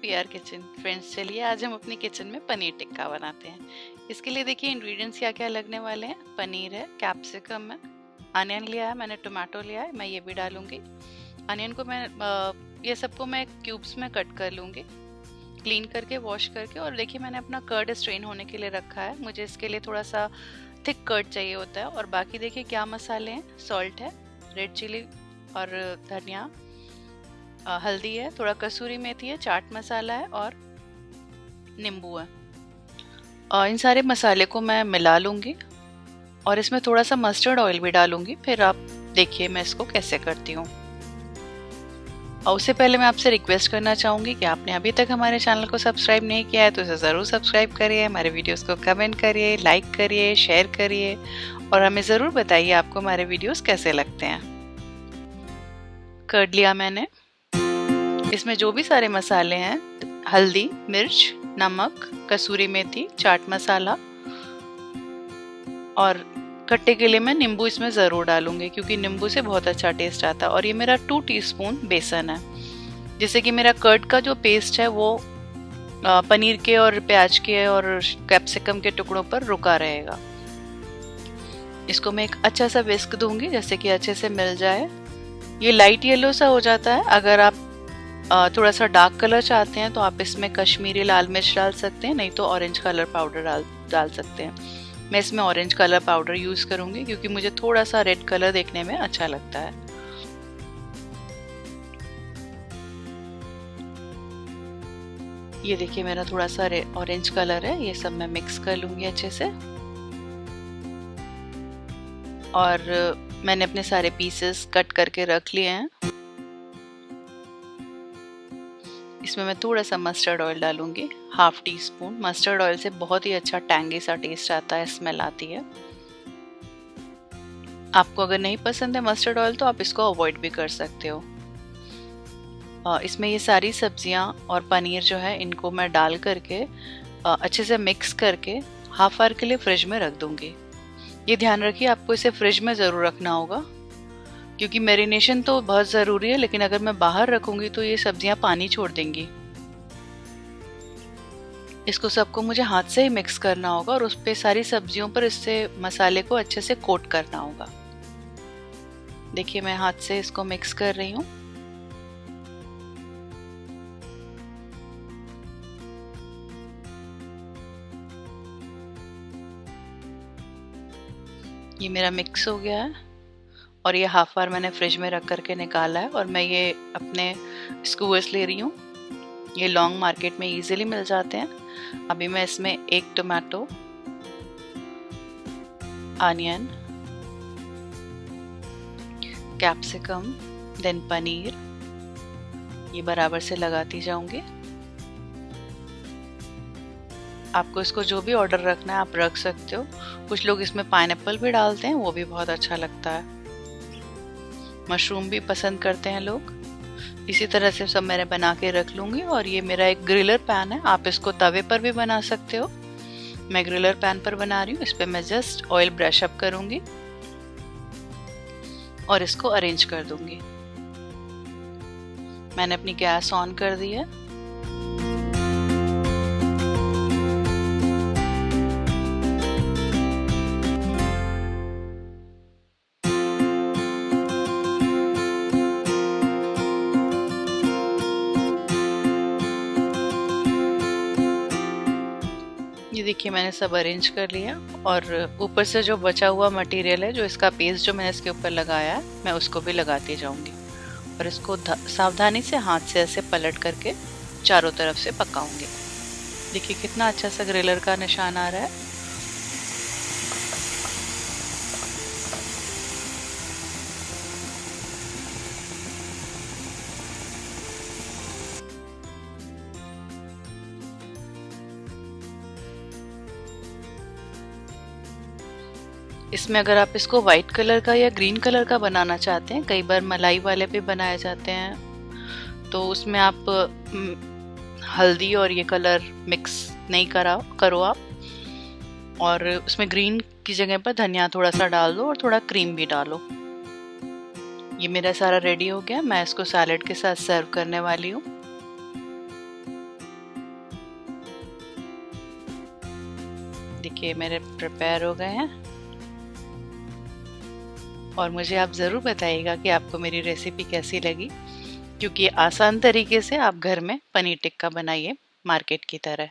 PR kitchen. Friends, चलिए आज हम अपनी किचन में पनीर टिक्का बनाते हैं। इसके लिए देखिए इंग्रेडिएंट्स क्या क्या लगने वाले हैं। पनीर है, कैप्सिकम है, अनियन लिया है मैंने, टोमेटो लिया है, मैं ये भी डालूंगी। अनियन को मैं ये सबको मैं क्यूब्स में कट कर लूँगी, क्लीन करके वॉश करके। और देखिए मैंने अपना कर्ड स्ट्रेन होने के लिए रखा है, मुझे इसके लिए थोड़ा सा थिक कर्ड चाहिए होता है। और बाकी देखिए क्या मसाले हैं, सॉल्ट है, रेड चिली और धनिया, हल्दी है, थोड़ा कसूरी मेथी है, चाट मसाला है और नींबू है। इन सारे मसाले को मैं मिला लूँगी और इसमें थोड़ा सा मस्टर्ड ऑयल भी डालूँगी। फिर आप देखिए मैं इसको कैसे करती हूँ। और उससे पहले मैं आपसे रिक्वेस्ट करना चाहूँगी कि आपने अभी तक हमारे चैनल को सब्सक्राइब नहीं किया है तो इसे ज़रूर सब्सक्राइब करिए, हमारे वीडियोस को कमेंट करिए, लाइक करिए, शेयर करिए और हमें ज़रूर बताइए आपको हमारे वीडियोस कैसे लगते हैं। कर्ड लिया मैंने, इसमें जो भी सारे मसाले हैं, हल्दी, मिर्च, नमक, कसूरी मेथी, चाट मसाला और खट्टे के लिए मैं नींबू इसमें ज़रूर डालूंगी क्योंकि नींबू से बहुत अच्छा टेस्ट आता है। और ये मेरा 2 टीस्पून बेसन है, जिससे कि मेरा कर्ड का जो पेस्ट है वो पनीर के और प्याज के और कैप्सिकम के टुकड़ों पर रुका रहेगा। इसको मैं एक अच्छा सा विस्क दूंगी जैसे कि अच्छे से मिल जाए। ये लाइट येलो सा हो जाता है। अगर आप थोड़ा सा डार्क कलर चाहते हैं तो आप इसमें कश्मीरी लाल मिर्च डाल सकते हैं, नहीं तो ऑरेंज कलर पाउडर डाल सकते हैं। मैं इसमें ऑरेंज कलर पाउडर यूज करूंगी क्योंकि मुझे थोड़ा सा रेड कलर देखने में अच्छा लगता है। ये देखिए मेरा थोड़ा सा ऑरेंज कलर है, ये सब मैं मिक्स कर लूंगी अच्छे से। और मैंने अपने सारे पीसेस कट करके रख लिए हैं। इसमें मैं थोड़ा सा मस्टर्ड ऑयल डालूंगी, 1/2 टीस्पून। मस्टर्ड ऑयल से बहुत ही अच्छा टैंगी सा टेस्ट आता है, स्मेल आती है। आपको अगर नहीं पसंद है मस्टर्ड ऑयल तो आप इसको अवॉइड भी कर सकते हो। इसमें ये सारी सब्जियां और पनीर जो है इनको मैं डाल करके अच्छे से मिक्स करके हाफ आवर के लिए फ्रिज में रख दूंगी। ये ध्यान रखिए आपको इसे फ्रिज में ज़रूर रखना होगा क्योंकि मैरिनेशन तो बहुत ज़रूरी है, लेकिन अगर मैं बाहर रखूंगी तो ये सब्जियां पानी छोड़ देंगी। इसको सबको मुझे हाथ से ही मिक्स करना होगा और उस पे सारी सब्जियों पर इससे मसाले को अच्छे से कोट करना होगा। देखिए मैं हाथ से इसको मिक्स कर रही हूँ। ये मेरा मिक्स हो गया है और ये हाफ आवर मैंने फ्रिज में रख करके निकाला है। और मैं ये अपने स्क्यूअर्स ले रही हूँ, ये लॉन्ग मार्केट में इजीली मिल जाते हैं। अभी मैं इसमें एक tomato, onion, capsicum, then paneer, ये बराबर से लगाती जाऊंगी। आपको इसको जो भी ऑर्डर रखना है आप रख सकते हो। कुछ लोग इसमें पाइनएप्पल भी डालते हैं, वो भी बहुत अच्छा लगता है। मशरूम भी पसंद करते हैं लोग। इसी तरह से सब मैंने बना के रख लूँगी। और ये मेरा एक ग्रिलर पैन है, आप इसको तवे पर भी बना सकते हो। मैं ग्रिलर पैन पर बना रही हूँ। इस पर मैं जस्ट ऑयल ब्रश अप करूँगी और इसको अरेंज कर दूँगी। मैंने अपनी गैस ऑन कर दी है। ये देखिए मैंने सब अरेंज कर लिया और ऊपर से जो बचा हुआ मटेरियल है, जो इसका पेस्ट जो मैंने इसके ऊपर लगाया है, मैं उसको भी लगाती जाऊंगी और इसको सावधानी से हाथ से ऐसे पलट करके चारों तरफ से पकाऊंगी। देखिए कितना अच्छा सा ग्रिलर का निशान आ रहा है। इसमें अगर आप इसको वाइट कलर का या ग्रीन कलर का बनाना चाहते हैं, कई बार मलाई वाले भी बनाए जाते हैं, तो उसमें आप हल्दी और ये कलर मिक्स नहीं करो आप, और उसमें ग्रीन की जगह पर धनिया थोड़ा सा डाल दो और थोड़ा क्रीम भी डालो। ये मेरा सारा रेडी हो गया, मैं इसको सैलेड के साथ सर्व करने वाली हूँ। देखिए मेरे प्रिपेयर हो गए हैं। और मुझे आप ज़रूर बताइएगा कि आपको मेरी रेसिपी कैसी लगी, क्योंकि आसान तरीके से आप घर में पनीर टिक्का बनाइए मार्केट की तरह।